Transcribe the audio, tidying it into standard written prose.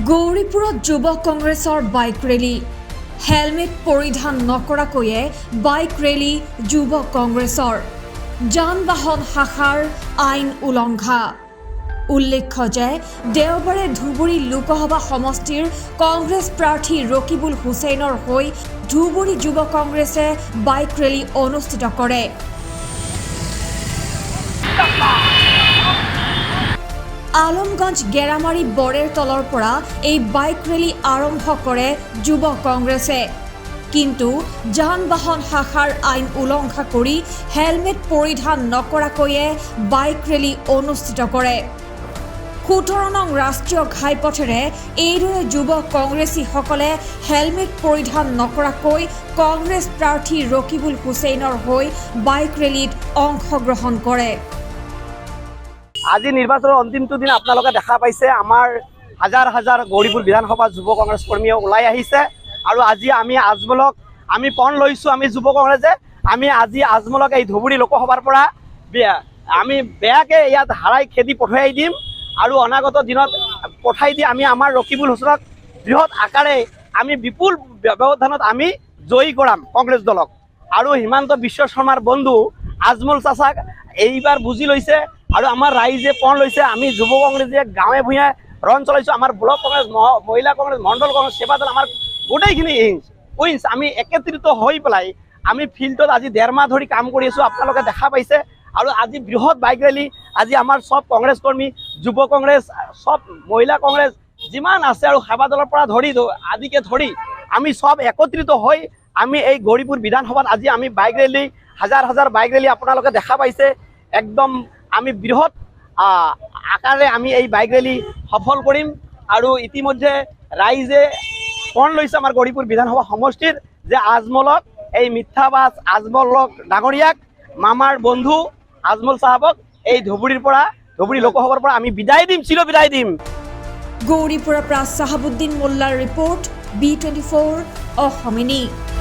গৌৰীপুৰত যুৱ কংগ্ৰেছৰ bike rally helmet পৰিধান নকৰাকৈয়ে বাইক ৰেলী যুৱ কংগ্ৰেছৰ যান বাহন শাখাৰ আইন উলংঘা। উল্লেখ্য যে দেওবাৰে ধুবুৰী লোকসভা সমষ্টিৰ কংগ্ৰেছ প্ৰাৰ্থী ৰকিবুল হুছেইনৰ হৈ ধুবুৰী যুৱ কংগ্ৰেছে বাইক ৰেলী অনুষ্ঠিত কৰে। আলমগঞ্জ গেৰামাৰী বৰেৰ তলৰ পৰা এই বাইক ৰেলী আৰম্ভ কৰে যুৱ কংগ্ৰেছে, কিন্তু যান বাহন শাখাৰ আইন উলংঘা কৰি হেলমেট পৰিধান নকৰাকৈয়ে বাইক ৰেলী অনুষ্ঠিত কৰে। ১৭ নং ৰাষ্ট্ৰীয় ঘাইপথেৰে এইদৰে যুৱ কংগ্ৰেছীসকলে হেলমেট পৰিধান নকৰাকৈ কংগ্ৰেছ প্ৰাৰ্থী ৰকিবুল হুছেইনৰ হৈ বাইক ৰেলীত অংশগ্ৰহণ কৰে। আজি নিৰ্বাচনৰ অন্তিমটো দিন আপোনালোকে দেখা পাইছে, আমাৰ হাজাৰ হাজাৰ গৌৰীপুৰ বিধানসভা যুৱ কংগ্ৰেছ কৰ্মীয়ে ওলাই আহিছে আৰু আজি আমি আজমলক আমি পণ লৈছোঁ। আমি যুৱ কংগ্ৰেছে আমি আজি আজমলক এই ধুবুৰী লোকসভাৰ পৰা আমি বেয়াকৈ ইয়াত হাৰাই খেদি পঠিয়াই দিম আৰু অনাগত দিনত পঠাই দি আমি আমাৰ ৰকিবুল হুছেইনক বৃহৎ আকাৰে আমি বিপুল ব্যৱধানত আমি জয়ী কৰাম কংগ্ৰেছ দলক। আৰু হিমন্ত বিশ্ব শৰ্মাৰ বন্ধু আজমল চাচাক এইবাৰ বুজি লৈছে আৰু আমাৰ ৰাইজে পণ লৈছে। আমি যুৱ কংগ্ৰেছে গাঁৱে ভূঞে ৰণ চলাইছোঁ। আমাৰ ব্লক কংগ্ৰেছ, মহিলা কংগ্ৰেছ, মণ্ডল কংগ্ৰেছ, সেৱা দল আমাৰ গোটেইখিনি উইন্স আমি একত্ৰিত হৈ পেলাই আমি ফিল্ডত আজি ১.৫ মাহ ধৰি কাম কৰি আছোঁ। আপোনালোকে দেখা পাইছে আৰু আজি বৃহৎ বাইক ৰেলী আজি আমাৰ চব কংগ্ৰেছ কৰ্মী, যুৱ কংগ্ৰেছ, চব মহিলা কংগ্ৰেছ যিমান আছে আৰু সেৱা দলৰ পৰা আদিকে ধৰি আমি চব একত্ৰিত হৈ আমি এই গৌৰীপুৰ বিধানসভাত আজি আমি বাইক ৰেলী হাজাৰ হাজাৰ বাইক ৰেলী আপোনালোকে দেখা পাইছে। একদম আমি বৃহৎ আকাৰে আমি এই বাইক ৰেলী সফল কৰিম আৰু ইতিমধ্যে ৰাইজে পণ লৈছে আমাৰ গৌৰীপুৰ বিধানসভা সমষ্টিৰ যে আজমলক এই মিথ্যাবাজ আজমলক ডাঙৰীয়াক, মামাৰ বন্ধু আজমল চাহাবক এই ধুবুৰী লোকসভাৰ পৰা আমি বিদায় দিম, চিৰ বিদায় দিম। গৌৰীপুৰৰ পৰা চাহাবুদ্দিন মোল্লাৰ ৰিপৰ্ট, B24 অসমীয়া।